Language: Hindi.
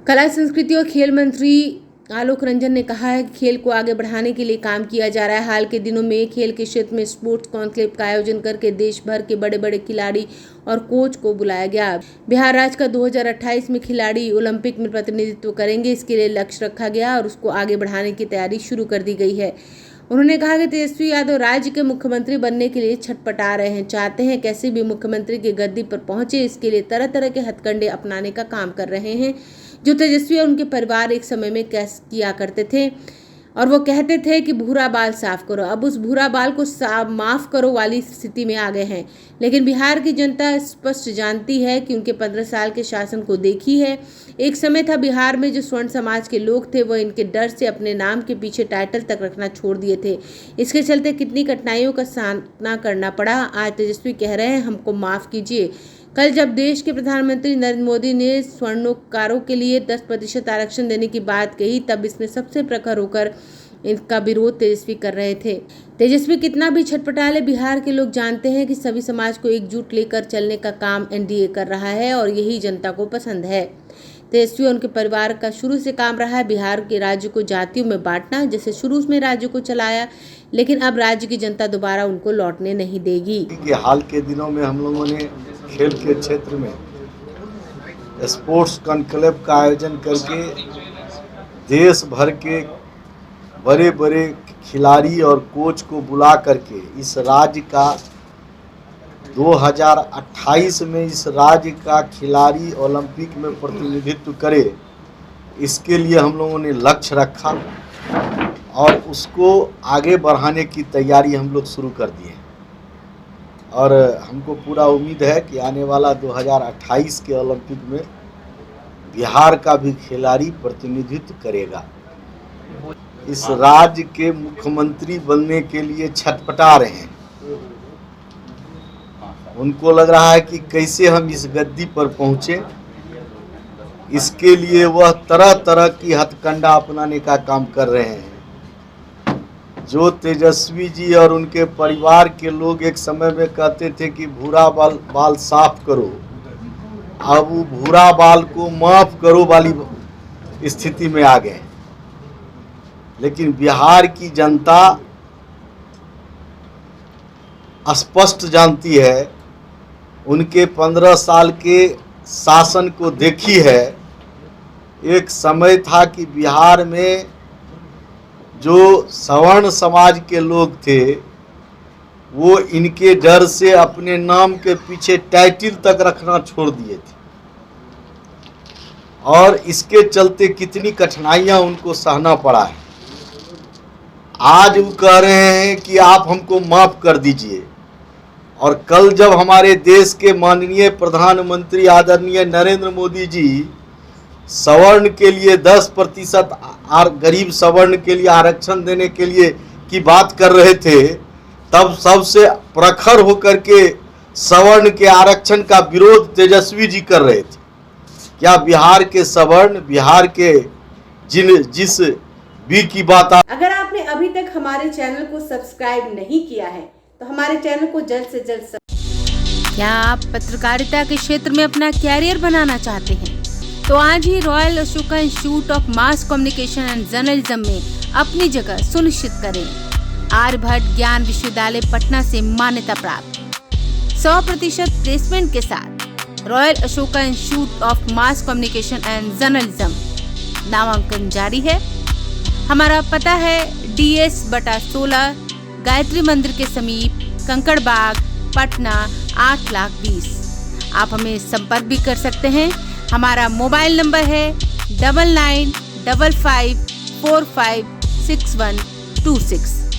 कला संस्कृति और खेल मंत्री आलोक रंजन ने कहा है कि खेल को आगे बढ़ाने के लिए काम किया जा रहा है। हाल के दिनों में खेल के क्षेत्र में स्पोर्ट्स कॉन्क्लेव का आयोजन करके देश भर के बड़े बड़े खिलाड़ी और कोच को बुलाया गया। बिहार राज्य का 2028 में खिलाड़ी ओलंपिक में प्रतिनिधित्व करेंगे। इसके लिए लक्ष्य रखा गया और उसको आगे बढ़ाने की तैयारी शुरू कर दी गई है। उन्होंने कहा कि तेजस्वी यादव राज्य के मुख्यमंत्री बनने के लिए छटपटा रहे हैं, चाहते हैं कैसे भी मुख्यमंत्री की गद्दी पर पहुंचे। इसके लिए तरह तरह के हथकंडे अपनाने का काम कर रहे हैं, जो तेजस्वी और उनके परिवार एक समय में किया करते थे। और वो कहते थे कि भूरा बाल साफ करो, अब उस भूरा बाल को माफ करो वाली स्थिति में आ गए हैं। लेकिन बिहार की जनता स्पष्ट जानती है कि उनके 15 साल के शासन को देखी है। एक समय था बिहार में जो स्वर्ण समाज के लोग थे, वो इनके डर से अपने नाम के पीछे टाइटल तक रखना छोड़ दिए थे। इसके चलते कितनी कठिनाइयों का सामना करना पड़ा। आज तेजस्वी कह रहे हैं हमको माफ कीजिए। कल जब देश के प्रधानमंत्री नरेंद्र मोदी ने स्वर्णकारों के लिए 10% आरक्षण देने की बात कही, तब इसमें सबसे प्रखर होकर इनका विरोध तेजस्वी कर रहे थे। तेजस्वी कितना भी छटपटा ले, बिहार के लोग जानते हैं कि सभी समाज को एकजुट लेकर चलने का काम एनडीए कर रहा है और यही जनता को पसंद है। तेजस्वी और उनके परिवार का शुरू से काम रहा है बिहार के राज्य को जातियों में बांटना, जैसे शुरू में राज्य को चलाया, लेकिन अब राज्य की जनता दोबारा उनको लौटने नहीं देगी। हाल के दिनों में हम लोगों ने खेल के क्षेत्र में स्पोर्ट्स कॉन्क्लेव का आयोजन करके देश भर के बड़े बड़े खिलाड़ी और कोच को बुला करके इस राज्य का 2028 में इस राज्य का खिलाड़ी ओलंपिक में प्रतिनिधित्व करे, इसके लिए हम लोगों ने लक्ष्य रखा और उसको आगे बढ़ाने की तैयारी हम लोग शुरू कर दिए। और हमको पूरा उम्मीद है कि आने वाला 2028 के ओलंपिक में बिहार का भी खिलाड़ी प्रतिनिधित्व करेगा। इस राज्य के मुख्यमंत्री बनने के लिए छटपटा रहे हैं। उनको लग रहा है कि कैसे हम इस गद्दी पर पहुँचे, इसके लिए वह तरह तरह की हथकंडा अपनाने का काम कर रहे हैं। जो तेजस्वी जी और उनके परिवार के लोग एक समय में कहते थे कि भूरा बाल साफ करो, अब वो भूरा बाल को माफ करो वाली स्थिति में आ गए। लेकिन बिहार की जनता स्पष्ट जानती है, उनके 15 साल के शासन को देखी है। एक समय था कि बिहार में जो सवर्ण समाज के लोग थे, वो इनके डर से अपने नाम के पीछे टाइटल तक रखना छोड़ दिए थे और इसके चलते कितनी कठिनाइयां उनको सहना पड़ा है। आज वो कह रहे हैं कि आप हमको माफ कर दीजिए। और कल जब हमारे देश के माननीय प्रधानमंत्री आदरणीय नरेंद्र मोदी जी सवर्ण के लिए 10% गरीब सवर्ण के लिए आरक्षण देने के लिए की बात कर रहे थे, तब सबसे प्रखर होकर के सवर्ण के आरक्षण का विरोध तेजस्वी जी कर रहे थे। क्या बिहार के सवर्ण, बिहार के जिस भी की बात अगर आपने अभी तक हमारे चैनल को सब्सक्राइब नहीं किया है तो हमारे चैनल को जल्द से जल्द क्या आप पत्रकारिता के क्षेत्र में अपना कैरियर बनाना चाहते हैं तो आज ही royal Ashoka institute of mass communication and journalism में अपनी जगह सुनिश्चित करें। आर्यभट्ट ज्ञान विश्वविद्यालय पटना से मान्यता प्राप्त 100% प्लेसमेंट के साथ royal Ashoka institute of mass communication and journalism नामांकन जारी है। हमारा पता है DS/16 गायत्री मंदिर के समीप, कंकड़ बाग, पटना 8,20,000। आप हमें संपर्क भी कर सकते हैं। हमारा मोबाइल नंबर है 9955456126।